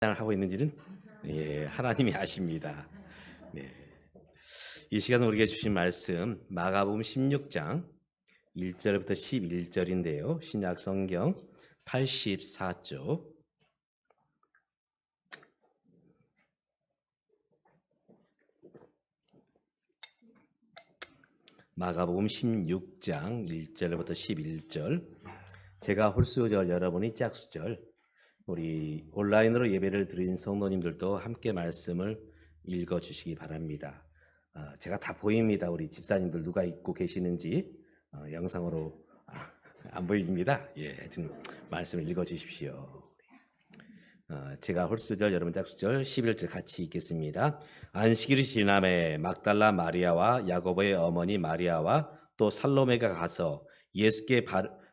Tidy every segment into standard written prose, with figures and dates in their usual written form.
하고 있는지는 하나님이 아십니다. 이 시간 우리에게 주신 말씀 마가복음 16장 1절부터 11절인데요. 신약 성경 84쪽 마가복음 16장 1절부터 11절 제가 홀수절 여러분이 짝수절 우리 온라인으로 예배를 드린 성도님들도 함께 말씀을 읽어주시기 바랍니다. 제가 다 보입니다. 우리 집사님들 누가 있고 계시는지 영상으로 안 보입니다. 하여튼 말씀을 읽어주십시오. 제가 홀수절 여러분 짝수절 11절 같이 읽겠습니다. 안식일이 지남에 막달라 마리아와 야고보의 어머니 마리아와 또 살로메가 가서 예수께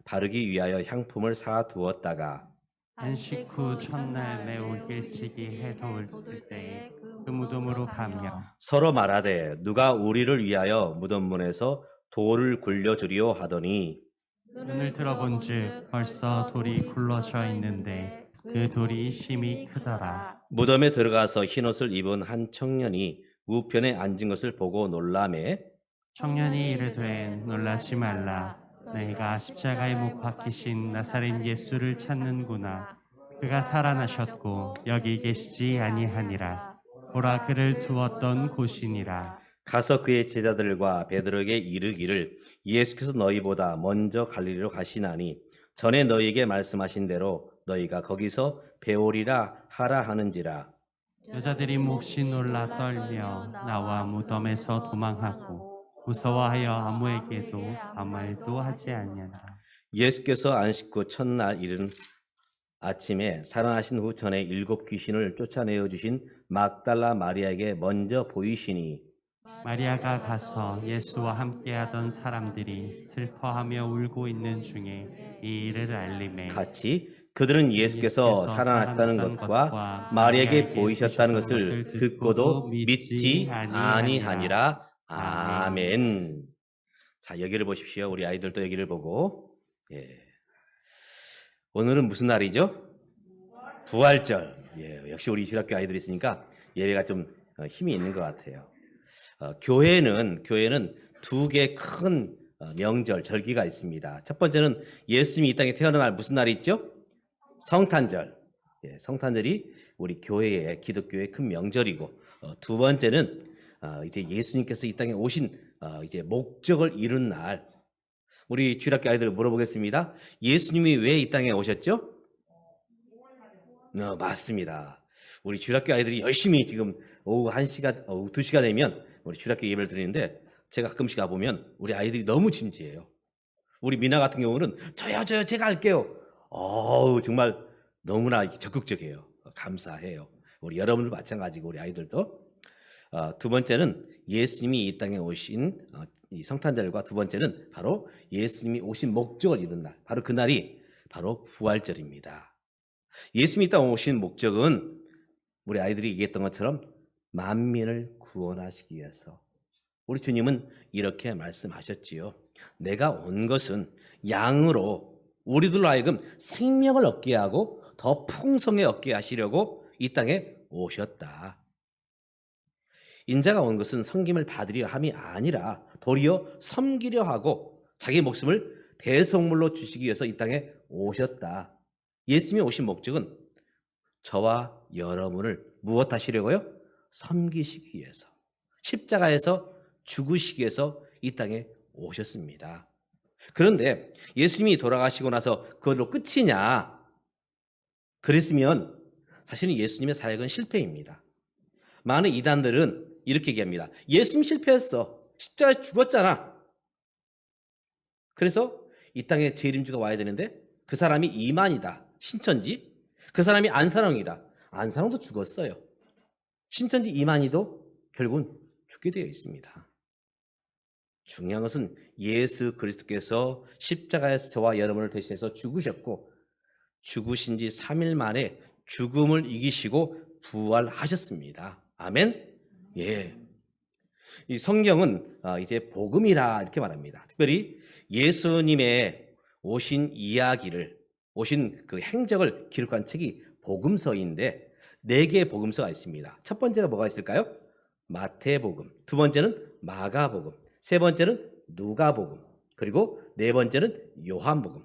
바르기 위하여 향품을 사 두었다가 안식 후 첫날 매우 일찍이 해도 올 때에 그 무덤으로 가며 서로 말하되 누가 우리를 위하여 무덤문에서 돌을 굴려주리오 하더니 눈을 들어본즉 벌써 돌이 굴러져 있는데 그 돌이 심히 크더라. 무덤에 들어가서 흰옷을 입은 한 청년이 우편에 앉은 것을 보고 놀라매 청년이 이르되 놀라지 말라. 너희가 십자가에 못 박히신 나사렛 예수를 찾는구나. 그가 살아나셨고 여기 계시지 아니하니라. 보라, 그를 두었던 곳이니라. 가서 그의 제자들과 베드로에게 이르기를 예수께서 너희보다 먼저 갈릴리로 가시나니 전에 너희에게 말씀하신 대로 너희가 거기서 배우리라 하라 하는지라. 여자들이 몹시 놀라 떨며 나와 무덤에서 도망하고 무서워하여 아무에게도 아무 말도 하지 아니하라. 예수께서 안식 후 첫날 이른 아침에 살아나신 후 전에 7 귀신을 쫓아내어 주신 막달라 마리아에게 먼저 보이시니 마리아가 가서 예수와 함께하던 사람들이 슬퍼하며 울고 있는 중에 이 일을 알림해 같이 그들은 예수께서 살아나셨다는 것과 마리아에게 보이셨다는 것을 듣고도 믿지 아니하니라. 아멘. 자, 여기를 보십시오. 우리 아이들도 여기를 보고. 오늘은 무슨 날이죠? 부활절. 역시 우리 주일학교 아이들이 있으니까 예배가 좀 힘이 있는 것 같아요. 교회는 2개 큰 명절, 절기가 있습니다. 첫 번째는 예수님이 이 땅에 태어난 날 무슨 날이 있죠? 성탄절. 성탄절이 우리 교회의 기독교의 큰 명절이고, 두 번째는 이제 예수님께서 이 땅에 오신 이제 목적을 이룬 날. 우리 주일학교 아이들 물어보겠습니다. 예수님이 왜 이 땅에 오셨죠? 맞습니다. 우리 주일학교 아이들이 열심히 지금 오후 1시간, 오후 2시가 되면 우리 주일학교 예배를 드리는데 제가 가끔씩 가보면 우리 아이들이 너무 진지해요. 우리 미나 같은 경우는 저요 제가 할게요. 정말 너무나 적극적이에요. 감사해요. 우리 여러분도 마찬가지고 우리 아이들도. 두 번째는 예수님이 이 땅에 오신 이 성탄절과 두 번째는 바로 예수님이 오신 목적을 이룬 날. 바로 그날이 바로 부활절입니다. 예수님이 이 땅에 오신 목적은 우리 아이들이 얘기했던 것처럼 만민을 구원하시기 위해서. 우리 주님은 이렇게 말씀하셨지요. 내가 온 것은 양으로 우리들로 하여금 생명을 얻게 하고 더 풍성히 얻게 하시려고 이 땅에 오셨다. 인자가 온 것은 섬김을 받으려 함이 아니라 도리어 섬기려 하고 자기 목숨을 대속물로 주시기 위해서 이 땅에 오셨다. 예수님이 오신 목적은 저와 여러분을 무엇하시려고요? 섬기시기 위해서, 십자가에서 죽으시기 위해서 이 땅에 오셨습니다. 그런데 예수님이 돌아가시고 나서 그걸로 끝이냐? 그랬으면 사실은 예수님의 사역은 실패입니다. 많은 이단들은 이렇게 얘기합니다. 예수님 실패했어. 십자가에 죽었잖아. 그래서 이 땅에 재림주가 와야 되는데 그 사람이 이만이다. 신천지. 그 사람이 안사랑이다. 안사랑도 죽었어요. 신천지 이만희도 결국은 죽게 되어 있습니다. 중요한 것은 예수 그리스도께서 십자가에서 저와 여러분을 대신해서 죽으셨고 죽으신 지 3일 만에 죽음을 이기시고 부활하셨습니다. 아멘? 이 성경은 이제 복음이라 이렇게 말합니다. 특별히 예수님의 오신 이야기를, 오신 그 행적을 기록한 책이 복음서인데 네 개의 복음서가 있습니다. 첫 번째가 뭐가 있을까요? 마태복음, 두 번째는 마가복음, 세 번째는 누가복음, 그리고 네 번째는 요한복음.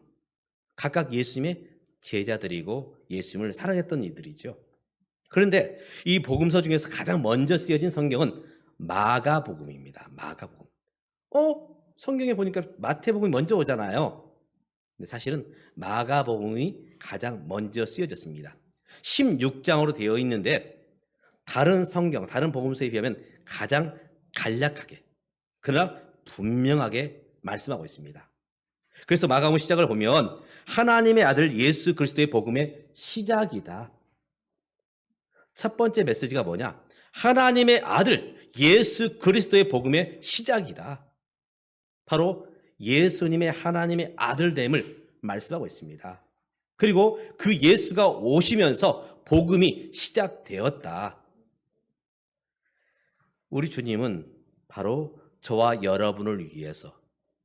각각 예수님의 제자들이고 예수님을 사랑했던 이들이죠. 그런데 이 복음서 중에서 가장 먼저 쓰여진 성경은 마가복음입니다. 마가복음. 성경에 보니까 마태복음이 먼저 오잖아요. 근데 사실은 마가복음이 가장 먼저 쓰여졌습니다. 16장으로 되어 있는데 다른 성경, 다른 복음서에 비하면 가장 간략하게 그러나 분명하게 말씀하고 있습니다. 그래서 마가복음 시작을 보면 하나님의 아들 예수 그리스도의 복음의 시작이다. 첫 번째 메시지가 뭐냐? 하나님의 아들 예수 그리스도의 복음의 시작이다. 바로 예수님의 하나님의 아들됨을 말씀하고 있습니다. 그리고 그 예수가 오시면서 복음이 시작되었다. 우리 주님은 바로 저와 여러분을 위해서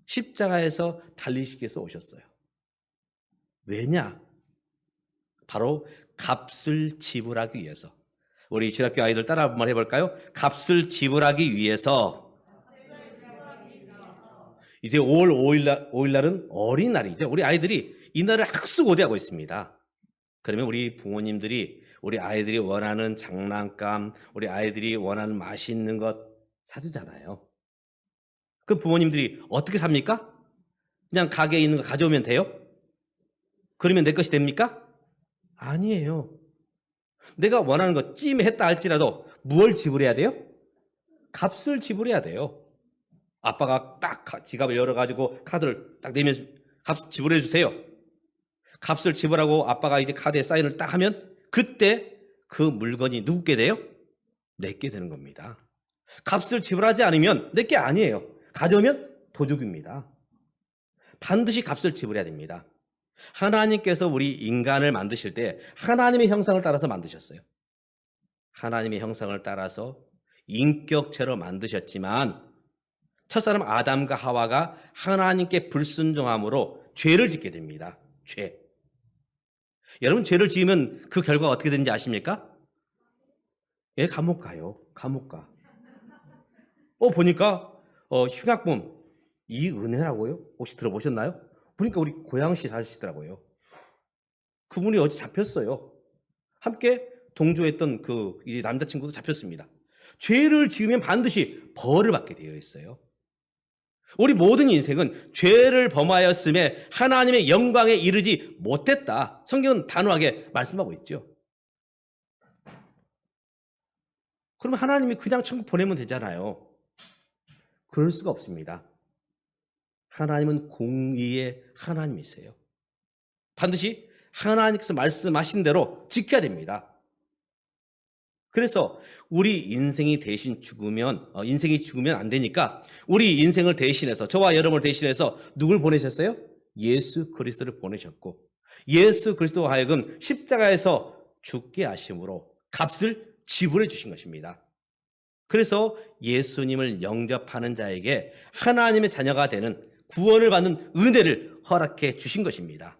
십자가에서 달리시기 위해서 오셨어요. 왜냐? 바로 값을 지불하기 위해서. 우리 주일학교 아이들 따라 한번 해볼까요? 값을 지불하기 위해서. 이제 5월 5일 날은 어린날이죠. 우리 아이들이 이 날을 학수고대하고 있습니다. 그러면 우리 부모님들이 우리 아이들이 원하는 장난감, 우리 아이들이 원하는 맛있는 것 사주잖아요. 그 부모님들이 어떻게 삽니까? 그냥 가게에 있는 거 가져오면 돼요? 그러면 내 것이 됩니까? 아니에요. 내가 원하는 거 찜했다 할지라도 무엇을 지불해야 돼요? 값을 지불해야 돼요. 아빠가 딱 지갑을 열어가지고 카드를 딱 내면서 값 지불해 주세요. 값을 지불하고 아빠가 이제 카드에 사인을 딱 하면 그때 그 물건이 누구께 돼요? 내게 되는 겁니다. 값을 지불하지 않으면 내게 아니에요. 가져오면 도둑입니다. 반드시 값을 지불해야 됩니다. 하나님께서 우리 인간을 만드실 때 하나님의 형상을 따라서 만드셨어요. 하나님의 형상을 따라서 인격체로 만드셨지만 첫사람 아담과 하와가 하나님께 불순종함으로 죄를 짓게 됩니다. 죄. 여러분 죄를 지으면 그 결과가 어떻게 되는지 아십니까? 예, 감옥 가요. 감옥 가. 보니까 흉악범 이은혜라고요? 혹시 들어보셨나요? 보니까 우리 고양시 사시더라고요. 그분이 어제 잡혔어요. 함께 동조했던 그 이 남자친구도 잡혔습니다. 죄를 지으면 반드시 벌을 받게 되어 있어요. 우리 모든 인생은 죄를 범하였음에 하나님의 영광에 이르지 못했다. 성경은 단호하게 말씀하고 있죠. 그러면 하나님이 그냥 천국 보내면 되잖아요. 그럴 수가 없습니다. 하나님은 공의의 하나님이세요. 반드시 하나님께서 말씀하신 대로 지켜야 됩니다. 그래서 우리 인생이 죽으면 안 되니까 우리 인생을 대신해서 저와 여러분을 대신해서 누굴 보내셨어요? 예수 그리스도를 보내셨고 예수 그리스도와 하여금 십자가에서 죽게 하심으로 값을 지불해 주신 것입니다. 그래서 예수님을 영접하는 자에게 하나님의 자녀가 되는 구원을 받는 은혜를 허락해 주신 것입니다.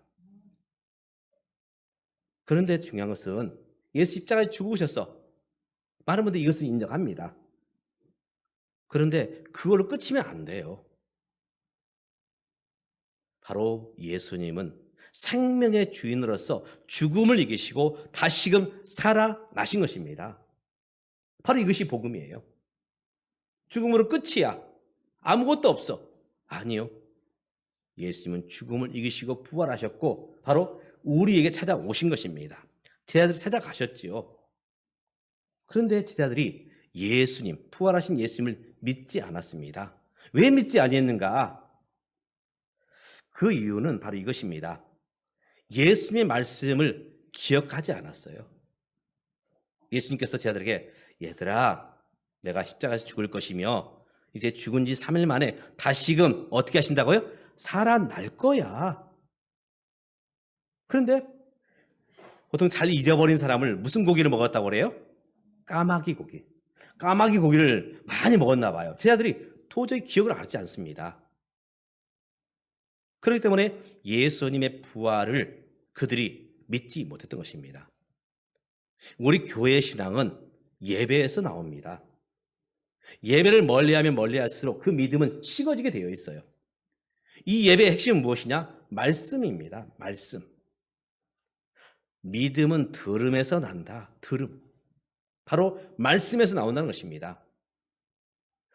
그런데 중요한 것은 예수 십자가에 죽으셨어. 많은 분들이 이것을 인정합니다. 그런데 그걸로 끝이면 안 돼요. 바로 예수님은 생명의 주인으로서 죽음을 이기시고 다시금 살아나신 것입니다. 바로 이것이 복음이에요. 죽음으로 끝이야. 아무것도 없어. 아니요. 예수님은 죽음을 이기시고 부활하셨고 바로 우리에게 찾아오신 것입니다. 제자들이 찾아가셨지요. 그런데 제자들이 예수님, 부활하신 예수님을 믿지 않았습니다. 왜 믿지 아니했는가? 그 이유는 바로 이것입니다. 예수님의 말씀을 기억하지 않았어요. 예수님께서 제자들에게 얘들아, 내가 십자가에서 죽을 것이며 이제 죽은 지 3일 만에 다시금 어떻게 하신다고요? 살아날 거야. 그런데 보통 잘 잊어버린 사람을 무슨 고기를 먹었다고 그래요? 까마귀 고기. 까마귀 고기를 많이 먹었나 봐요. 제자들이 도저히 기억을 하지 않습니다. 그렇기 때문에 예수님의 부활을 그들이 믿지 못했던 것입니다. 우리 교회 신앙은 예배에서 나옵니다. 예배를 멀리하면 멀리할수록 그 믿음은 식어지게 되어 있어요. 이 예배의 핵심은 무엇이냐? 말씀입니다. 말씀. 믿음은 들음에서 난다. 들음. 바로 말씀에서 나온다는 것입니다.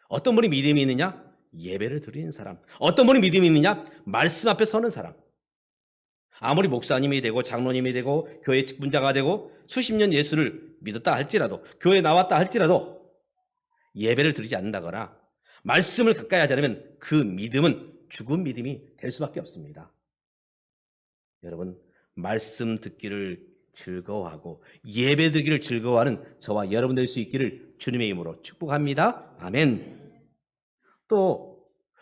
어떤 분이 믿음이 있느냐? 예배를 드리는 사람. 어떤 분이 믿음이 있느냐? 말씀 앞에 서는 사람. 아무리 목사님이 되고 장로님이 되고 교회 직분자가 되고 수십 년 예수를 믿었다 할지라도, 교회에 나왔다 할지라도 예배를 드리지 않는다거나 말씀을 가까이 하지 않으면 그 믿음은 죽은 믿음이 될 수밖에 없습니다. 여러분, 말씀 듣기를 즐거워하고 예배 드리기를 즐거워하는 저와 여러분 될 수 있기를 주님의 이름으로 축복합니다. 아멘. 또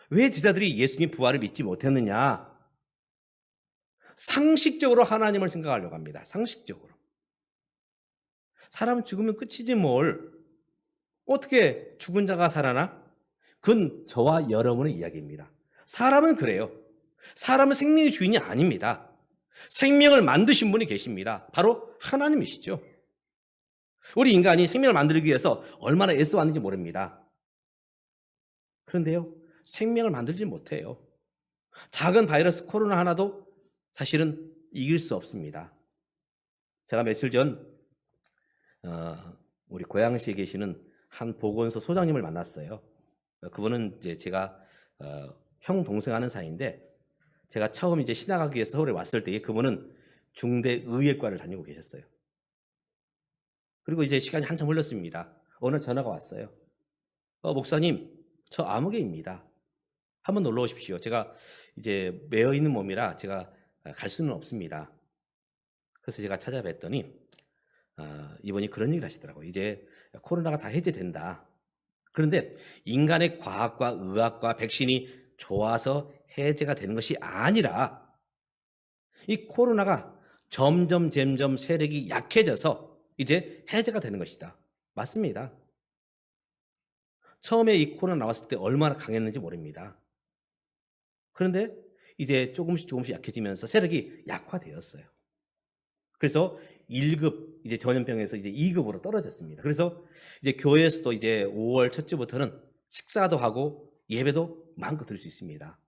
왜 제자들이 예수님 부활을 믿지 못했느냐? 상식적으로 하나님을 생각하려고 합니다. 상식적으로. 사람은 죽으면 끝이지 뭘. 어떻게 죽은 자가 살아나? 그건 저와 여러분의 이야기입니다. 사람은 그래요. 사람은 생명의 주인이 아닙니다. 생명을 만드신 분이 계십니다. 바로 하나님이시죠. 우리 인간이 생명을 만들기 위해서 얼마나 애써왔는지 모릅니다. 그런데요, 생명을 만들지 못해요. 작은 바이러스 코로나 하나도 사실은 이길 수 없습니다. 제가 며칠 전 우리 고양시에 계시는 한 보건소 소장님을 만났어요. 그분은 이제 제가 형 동생 하는 사이인데, 제가 처음 이제 신학하기 위해서 서울에 왔을 때 그분은 중대 의예과를 다니고 계셨어요. 그리고 이제 시간이 한참 흘렀습니다. 어느 전화가 왔어요. 목사님, 저 아무개입니다. 한번 놀러 오십시오. 제가 이제 매여 있는 몸이라 제가 갈 수는 없습니다. 그래서 제가 찾아뵀더니 이분이 그런 얘기를 하시더라고요. 이제 코로나가 다 해제된다. 그런데 인간의 과학과 의학과 백신이 좋아서 해제가 되는 것이 아니라 이 코로나가 점점 세력이 약해져서 이제 해제가 되는 것이다. 맞습니다. 처음에 이 코로나 나왔을 때 얼마나 강했는지 모릅니다. 그런데 이제 조금씩 약해지면서 세력이 약화되었어요. 그래서 1급 이제 전염병에서 이제 2급으로 떨어졌습니다. 그래서 이제 교회에서도 이제 5월 첫 주부터는 식사도 하고 예배도 마음껏 드릴 수 있습니다.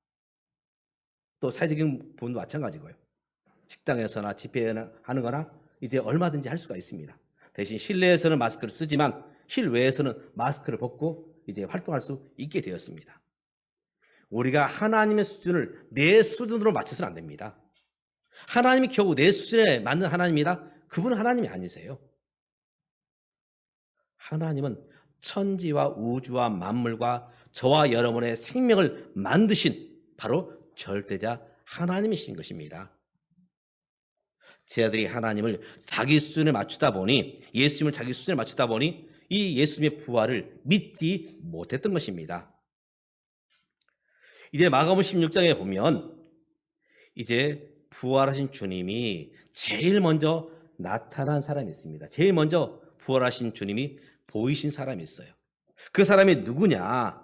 또 사회적인 부분도 마찬가지고요. 식당에서나 집회나 하는 거나 이제 얼마든지 할 수가 있습니다. 대신 실내에서는 마스크를 쓰지만 실외에서는 마스크를 벗고 이제 활동할 수 있게 되었습니다. 우리가 하나님의 수준을 내 수준으로 맞춰서는 안 됩니다. 하나님이 겨우 내 수준에 맞는 하나님이다? 그분은 하나님이 아니세요. 하나님은 천지와 우주와 만물과 저와 여러분의 생명을 만드신 바로 절대자 하나님이신 것입니다. 제자들이 하나님을 자기 수준에 맞추다 보니, 예수님을 자기 수준에 맞추다 보니 이 예수님의 부활을 믿지 못했던 것입니다. 이제 마가복음 16장에 보면 이제 부활하신 주님이 제일 먼저 나타난 사람이 있습니다. 제일 먼저 부활하신 주님이 보이신 사람이 있어요. 그 사람이 누구냐?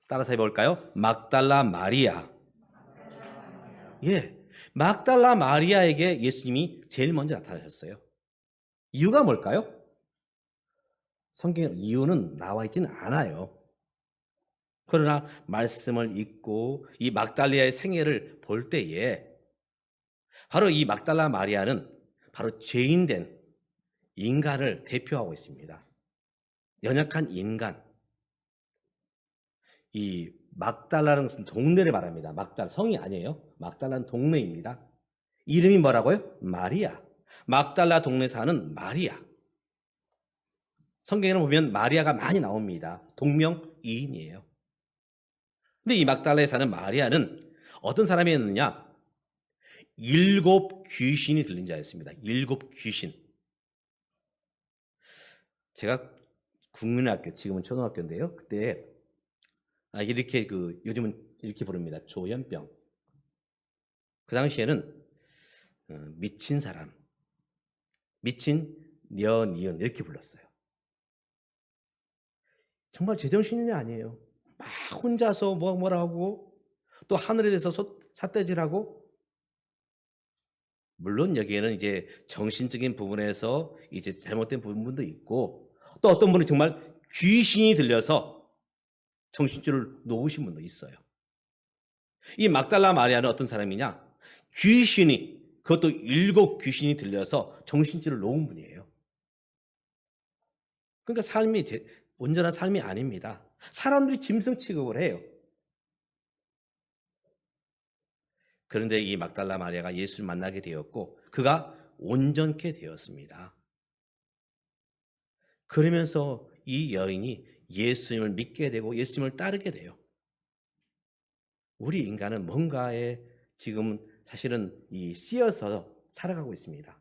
따라서 해볼까요? 막달라 마리아. 예, 막달라 마리아에게 예수님이 제일 먼저 나타나셨어요. 이유가 뭘까요? 성경 이유는 나와 있지는 않아요. 그러나 말씀을 읽고 이 막달리아의 생애를 볼 때에 바로 이 막달라 마리아는 바로 죄인된 인간을 대표하고 있습니다. 연약한 인간. 이 막달라는 것은 동네를 말합니다. 막달, 성이 아니에요. 막달라는 동네입니다. 이름이 뭐라고요? 마리아. 막달라 동네 사는 마리아. 성경에는 보면 마리아가 많이 나옵니다. 동명이인이에요. 근데 이 막달라에 사는 마리아는 어떤 사람이었느냐? 7 귀신이 들린 자였습니다. 7 귀신. 제가 국민학교, 지금은 초등학교인데요. 그때 이렇게 요즘은 이렇게 부릅니다. 조현병. 그 당시에는 미친 사람, 미친 녀니은 이렇게 불렀어요. 정말 제정신이 아니에요. 막 혼자서 뭐라고 또 하늘에 대해서 삿대질하고 물론 여기에는 이제 정신적인 부분에서 이제 잘못된 부분도 있고, 또 어떤 분은 정말 귀신이 들려서 정신줄을 놓으신 분도 있어요. 이 막달라 마리아는 어떤 사람이냐? 그것도 7 귀신이 들려서 정신줄을 놓은 분이에요. 그러니까 삶이 온전한 삶이 아닙니다. 사람들이 짐승 취급을 해요. 그런데 이 막달라 마리아가 예수를 만나게 되었고 그가 온전케 되었습니다. 그러면서 이 여인이 예수님을 믿게 되고 예수님을 따르게 돼요. 우리 인간은 뭔가에 지금 사실은 씌어서 살아가고 있습니다.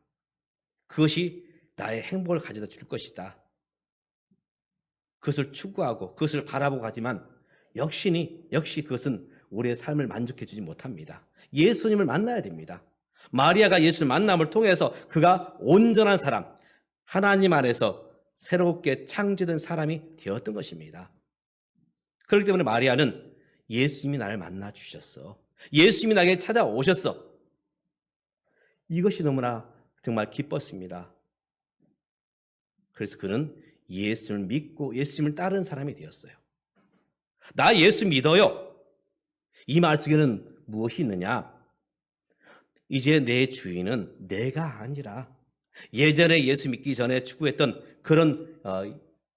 그것이 나의 행복을 가져다 줄 것이다. 그것을 추구하고 그것을 바라보고 하지만 역시 그것은 우리의 삶을 만족해 주지 못합니다. 예수님을 만나야 됩니다. 마리아가 예수를 만남을 통해서 그가 온전한 사람, 하나님 안에서 새롭게 창조된 사람이 되었던 것입니다. 그렇기 때문에 마리아는 예수님이 나를 만나 주셨어. 예수님이 나에게 찾아오셨어. 이것이 너무나 정말 기뻤습니다. 그래서 그는 예수를 믿고 예수님을 따르는 사람이 되었어요. 나 예수 믿어요. 이 말 속에는 무엇이 있느냐? 이제 내 주인은 내가 아니라 예전에 예수 믿기 전에 추구했던 그런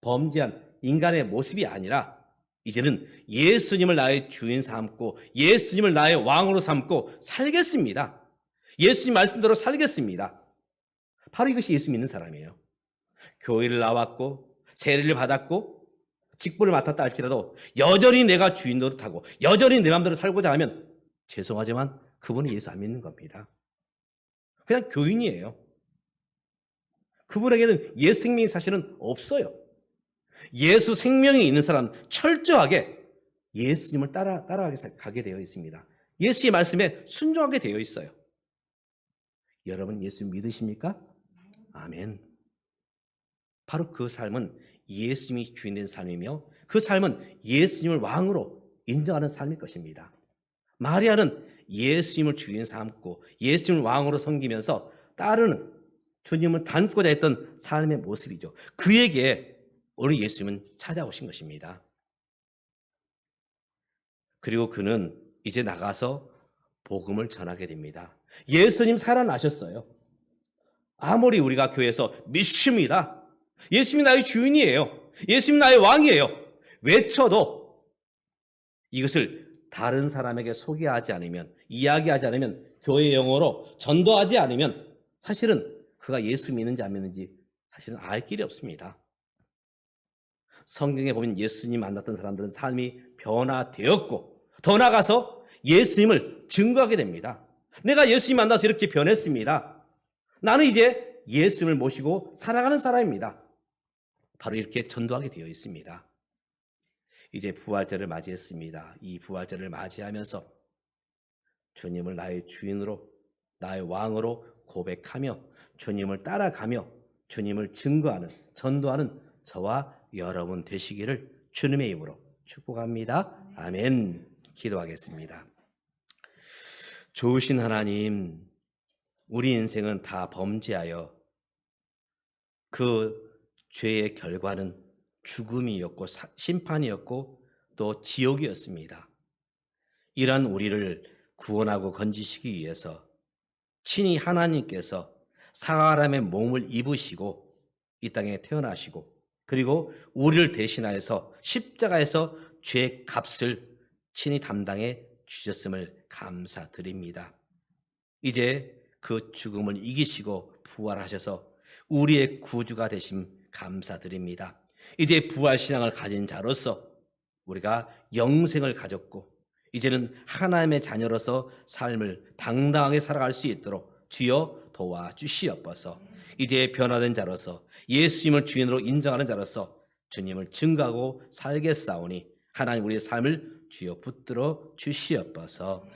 범죄한 인간의 모습이 아니라 이제는 예수님을 나의 주인 삼고 예수님을 나의 왕으로 삼고 살겠습니다. 예수님 말씀대로 살겠습니다. 바로 이것이 예수 믿는 사람이에요. 교회를 나왔고 세례를 받았고 직분을 맡았다 할지라도 여전히 내가 주인 노릇하고 여전히 내 마음대로 살고자 하면 죄송하지만 그분은 예수 안 믿는 겁니다. 그냥 교인이에요. 그분에게는 예수 생명이 사실은 없어요. 예수 생명이 있는 사람은 철저하게 예수님을 따라가게 되어 있습니다. 예수의 말씀에 순종하게 되어 있어요. 여러분 예수 믿으십니까? 아멘. 바로 그 삶은 예수님이 주인된 삶이며 그 삶은 예수님을 왕으로 인정하는 삶일 것입니다. 마리아는 예수님을 주인 삼고 예수님을 왕으로 섬기면서 따르는 주님을 닮고자 했던 삶의 모습이죠. 그에게 오늘 예수님은 찾아오신 것입니다. 그리고 그는 이제 나가서 복음을 전하게 됩니다. 예수님 살아나셨어요. 아무리 우리가 교회에서 믿습니다. 예수님이 나의 주인이에요. 예수님이 나의 왕이에요. 외쳐도 이것을 다른 사람에게 소개하지 않으면, 이야기하지 않으면, 교회 용어로 전도하지 않으면 사실은 그가 예수 믿는지 안 믿는지 사실은 알 길이 없습니다. 성경에 보면 예수님 만났던 사람들은 삶이 변화되었고 더 나아가서 예수님을 증거하게 됩니다. 내가 예수님 만나서 이렇게 변했습니다. 나는 이제 예수님을 모시고 살아가는 사람입니다. 바로 이렇게 전도하게 되어 있습니다. 이제 부활절을 맞이했습니다. 이 부활절을 맞이하면서 주님을 나의 주인으로, 나의 왕으로 고백하며 주님을 따라가며 주님을 증거하는, 전도하는 저와 여러분 되시기를 주님의 이름으로 축복합니다. 아멘. 기도하겠습니다. 좋으신 하나님, 우리 인생은 다 범죄하여 그 죄의 결과는 죽음이었고 심판이었고 또 지옥이었습니다. 이러한 우리를 구원하고 건지시기 위해서 친히 하나님께서 사람의 몸을 입으시고 이 땅에 태어나시고 그리고 우리를 대신하여서 십자가에서 죄의 값을 친히 담당해 주셨음을 감사드립니다. 이제 그 죽음을 이기시고 부활하셔서 우리의 구주가 되심 감사드립니다. 이제 부활신앙을 가진 자로서 우리가 영생을 가졌고 이제는 하나님의 자녀로서 삶을 당당하게 살아갈 수 있도록 주여 도와주시옵소서. 이제 변화된 자로서 예수님을 주인으로 인정하는 자로서 주님을 증거하고 살겠사오니 하나님 우리의 삶을 주여 붙들어 주시옵소서.